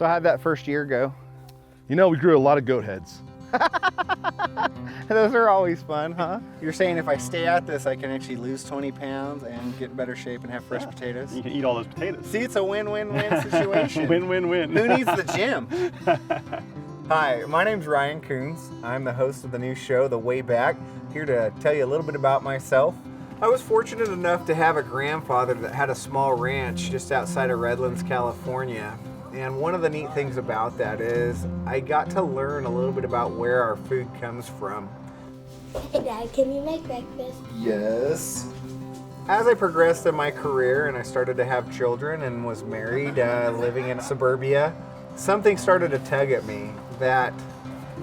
So how'd that first year go? You know, we grew a lot of goat heads. Those are always fun, huh? You're saying if I stay at this, I can actually lose 20 pounds and get in better shape and have fresh potatoes? You can eat all those potatoes. See, it's a win-win-win situation. Win-win-win. Who needs the gym? Hi, my name's Ryan Kuhns. I'm the host of the new show, The Way Back, here to tell you a little bit about myself. I was fortunate enough to have a grandfather that had a small ranch just outside of Redlands, California. And one of the neat things about that is I got to learn a little bit about where our food comes from. Hey Dad, can you make breakfast? Yes. As I progressed in my career and I started to have children and was married, living in suburbia, something started to tug at me that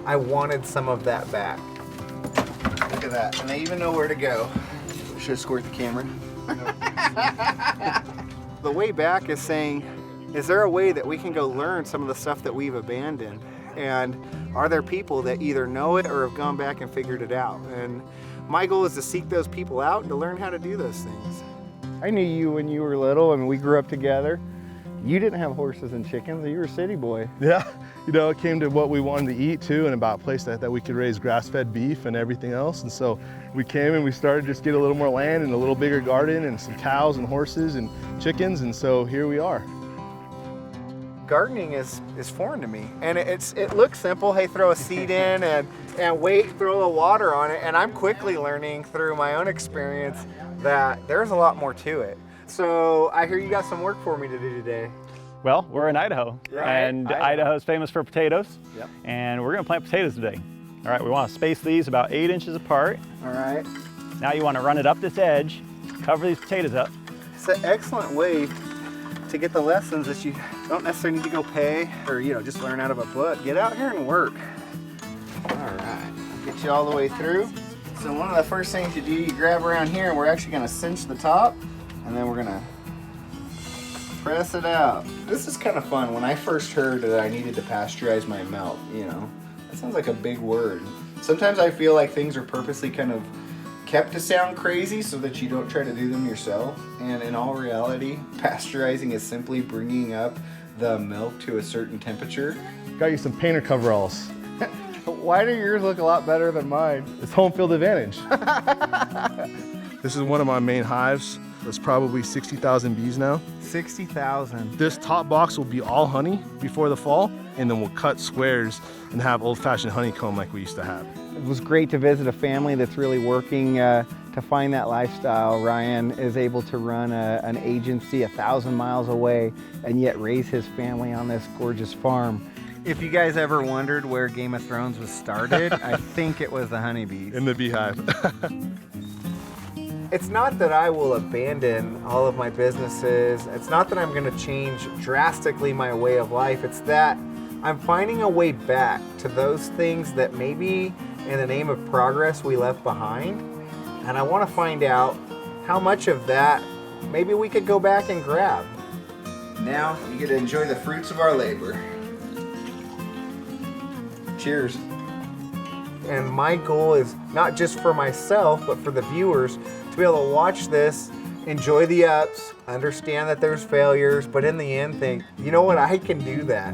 I wanted some of that back. Look at that, and I even know where to go. Should I squirt the camera? The way back is saying, is there a way that we can go learn some of the stuff that we've abandoned? And are there people that either know it or have gone back and figured it out? And my goal is to seek those people out and to learn how to do those things. I knew you when you were little and we grew up together. You didn't have horses and chickens, you were a city boy. Yeah, you know, it came to what we wanted to eat too, and about a place that we could raise grass-fed beef and everything else. And so we came and we started to just get a little more land and a little bigger garden and some cows and horses and chickens, and so here we are. Gardening is foreign to me, and it looks simple. Hey, throw a seed in and wait, throw the water on it. And I'm quickly learning through my own experience that there's a lot more to it. So I hear you got some work for me to do today. Well, we're in Idaho, and Idaho's famous for potatoes, and we're gonna plant potatoes today. All right, we wanna space these about 8 inches apart. All right. Now you wanna run it up this edge, cover these potatoes up. It's an excellent way to get the lessons that you don't necessarily need to go pay or, you know, just learn out of a book. Get out here and work. All right, get you all the way through. So one of the first things you do, you grab around here and we're actually gonna cinch the top and then we're gonna press it out. This is kind of fun. When I first heard that I needed to pasteurize my milk, you know, that sounds like a big word. Sometimes I feel like things are purposely kind of kept to sound crazy so that you don't try to do them yourself. And in all reality, pasteurizing is simply bringing up the milk to a certain temperature. Got you some painter coveralls. Why do yours look a lot better than mine? It's home field advantage. This is one of my main hives. There's probably 60,000 bees now. 60,000. This top box will be all honey before the fall, and then we'll cut squares and have old-fashioned honeycomb like we used to have. It was great to visit a family that's really working to find that lifestyle. Ryan is able to run an agency 1,000 miles away and yet raise his family on this gorgeous farm. If you guys ever wondered where Game of Thrones was started, I think it was the honeybees. In the beehive. It's not that I will abandon all of my businesses. It's not that I'm going to change drastically my way of life. It's that I'm finding a way back to those things that maybe in the name of progress we left behind. And I want to find out how much of that maybe we could go back and grab. Now you get to enjoy the fruits of our labor. Cheers. And my goal is not just for myself, but for the viewers to be able to watch this, enjoy the ups, understand that there's failures, but in the end think, you know what, I can do that.